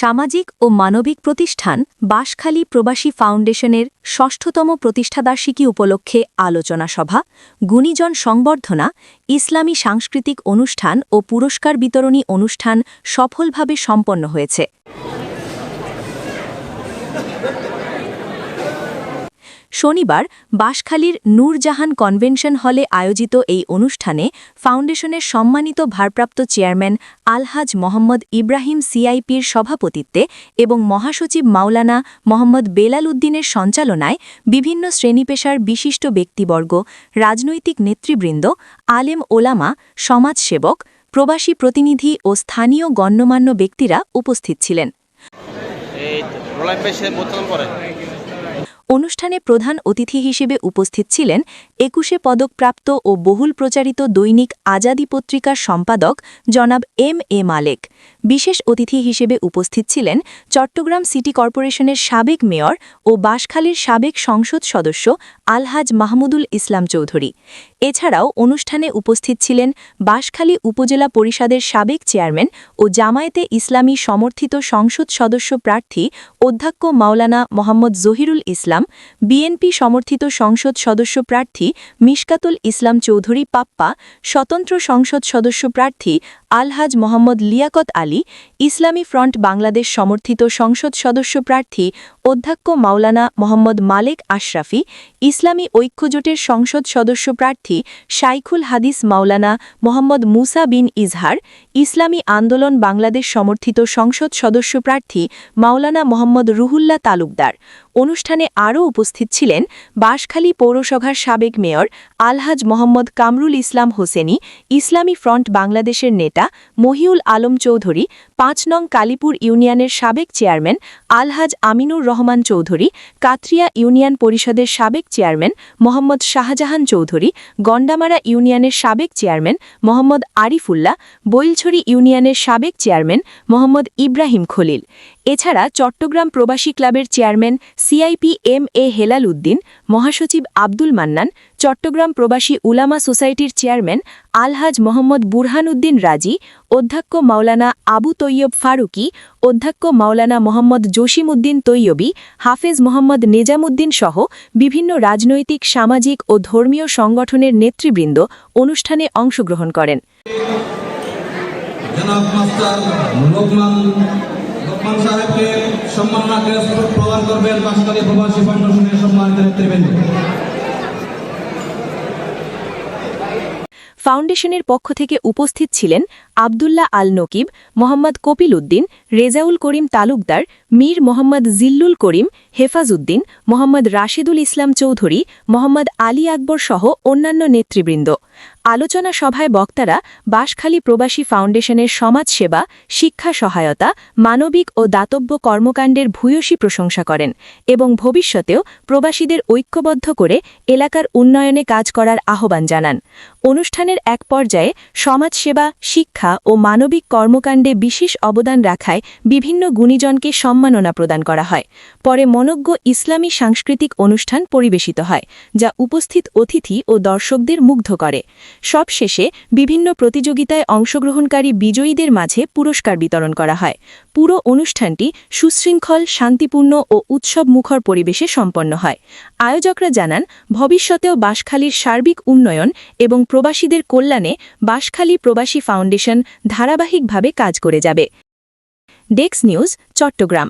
সামাজিক ও মানবিক প্রতিষ্ঠান বাঁশখালী প্রবাসী ফাউন্ডেশনের ৬ষ্ঠতম প্রতিষ্ঠাবার্ষিকী উপলক্ষে আলোচনা সভা, গুণীজন সংবর্ধনা, ইসলামী সাংস্কৃতিক অনুষ্ঠান ও পুরস্কার বিতরণী অনুষ্ঠান সফলভাবে সম্পন্ন হয়েছে। শনিবার বাঁশখালীর নূরজাহান কনভেনশন হলে আয়োজিত এই অনুষ্ঠানে ফাউন্ডেশনের সম্মানিত ভারপ্রাপ্ত চেয়ারম্যান আলহাজ মোহাম্মদ ইব্রাহিম সিআইপির সভাপতিত্বে এবং মহাসচিব মাওলানা মোহাম্মদ বেলাল উদ্দিনের সঞ্চালনায় বিভিন্ন শ্রেণীপেশার বিশিষ্ট ব্যক্তিবর্গ, রাজনৈতিক নেতৃবৃন্দ, আলেম ওলামা, সমাজসেবক, প্রবাসী প্রতিনিধি ও স্থানীয় গণ্যমান্য ব্যক্তিরা উপস্থিত ছিলেন। অনুষ্ঠানে প্রধান অতিথি হিসেবে উপস্থিত ছিলেন ২১শে পদকপ্রাপ্ত ও বহুল প্রচারিত দৈনিক আজাদী পত্রিকার সম্পাদক জনাব এম.এ. মালেক। বিশেষ অতিথি হিসেবে উপস্থিত ছিলেন চট্টগ্রাম সিটি কর্পোরেশনের সাবেক মেয়র ও বাঁশখালীর সাবেক সংসদ সদস্য আলহাজ মাহমুদুল ইসলাম চৌধুরী। এছাড়াও অনুষ্ঠানে উপস্থিত ছিলেন বাঁশখালী উপজেলা পরিষদের সাবেক চেয়ারম্যান ও জামায়াতে ইসলামী সমর্থিত সংসদ সদস্য প্রার্থী অধ্যক্ষ মাওলানা মোহাম্মদ জহিরুল ইসলাম, বিএনপি সমর্থিত সংসদ সদস্য প্রার্থী মিশকাতুল ইসলাম চৌধুরী পাপ্পা, স্বতন্ত্র সংসদ সদস্য প্রার্থী আলহাজ মোহাম্মদ লিয়াকত আলী, ইসলামী ফ্রন্ট বাংলাদেশ সমর্থিত সংসদ সদস্য প্রার্থী অধ্যক্ষ মাওলানা মোহাম্মদ মালেক আশরাফি, ইসলামী ঐক্যজোটের সংসদ সদস্য প্রার্থী শাইখুল হাদিস মাওলানা মোহাম্মদ মুসা বিন ইজহার, ইসলামী আন্দোলন বাংলাদেশ সমর্থিত সংসদ সদস্য প্রার্থী মাওলানা মোহাম্মদ রুহুল্লাহ তালুকদার। অনুষ্ঠানে আরও উপস্থিত ছিলেন বাঁশখালী পৌরসভার সাবেক মেয়র আলহাজ মোহাম্মদ কামরুল ইসলাম হোসেনি, ইসলামী ফ্রন্ট বাংলাদেশের নেতা মহিউল আলম চৌধুরী, ৫ নং কালীপুর ইউনিয়নের সাবেক চেয়ারম্যান আলহাজ আমিনুর রহমান চৌধুরী, কাত্রিয়া ইউনিয়ন পরিষদের সাবেক চেয়ারম্যান মোহাম্মদ শাহজাহান চৌধুরী, গন্ডামারা ইউনিয়নের সাবেক চেয়ারম্যান মোহাম্মদ আরিফুল্লাহ, বইলছড়ি ইউনিয়নের সাবেক চেয়ারম্যান মোহাম্মদ ইব্রাহিম খলিল। এছাড়া চট্টগ্রাম প্রবাসী ক্লাবের chairman CIP M A. Helal Uddin, মহাসচিব আব্দুল মান্নান, চট্টগ্রাম প্রবাসী উলামা সোসাইটির চেয়ারম্যান আলহাজ মোহাম্মদ বুরহান উদ্দিন রাজি, অধ্যক্ষ মাওলানা আবু তৈয়ব ফারুকি, অধ্যক্ষ মাওলানা মোহাম্মদ জসিম উদ্দিন তৈয়বী, হাফেজ মোহাম্মদ নেজামুদ্দিন সহ বিভিন্ন রাজনৈতিক, সামাজিক ও ধর্মীয় সংগঠনের নেতৃবৃন্দ অনুষ্ঠানে অংশগ্রহণ করেন। লোকমান সাহেবকে সম্মাননা ক্রেস্ট প্রদান করবেন বাঁশখালী প্রবাসী ফাউন্ডেশনের সম্মানিত নেতৃবৃন্দ। ফাউন্ডেশনের পক্ষ থেকে উপস্থিত ছিলেন আবদুল্লাহ আল নকিব, মোহাম্মদ কপিল উদ্দিন, রেজাউল করিম তালুকদার, মীর মোহাম্মদ জিল্লুল করিম, হেফাজউদ্দিন, মোহাম্মদ রাশেদুল ইসলাম চৌধুরী, মোহাম্মদ আলী আকবর সহ অন্যান্য নেতৃবৃন্দ। আলোচনা সভায় বক্তারা বাঁশখালী প্রবাসী ফাউন্ডেশনের সমাজসেবা, শিক্ষা সহায়তা, মানবিক ও দাতব্য কর্মকাণ্ডের ভূয়সী প্রশংসা করেন এবং ভবিষ্যতেও প্রবাসীদের ঐক্যবদ্ধ করে এলাকার উন্নয়নে কাজ করার আহ্বান জানান। অনুষ্ঠানের এক পর্যায়ে সমাজসেবা, শিক্ষা ও মানবিক কর্মকাণ্ডে বিশেষ অবদান রাখায় বিভিন্ন গুণীজনকে সম্মাননা প্রদান করা হয়। পরে মনোজ্ঞ ইসলামী সাংস্কৃতিক অনুষ্ঠান পরিবেশিত হয়, যা উপস্থিত অতিথি ও দর্শকদের মুগ্ধ করে। সবশেষে বিভিন্ন প্রতিযোগিতায় অংশগ্রহণকারী বিজয়ীদের মাঝে পুরস্কার বিতরণ করা হয়। পুরো অনুষ্ঠানটি সুশৃঙ্খল, শান্তিপূর্ণ ও উৎসবমুখর পরিবেশে সম্পন্ন হয়। আয়োজকরা জানান, ভবিষ্যতেও বাঁশখালীর সার্বিক উন্নয়ন এবং প্রবাসীদের কল্যাণে বাঁশখালী প্রবাসী ফাউন্ডেশন ধারাবাহিকভাবে কাজ করে যাবে। Desk news, Chittagong.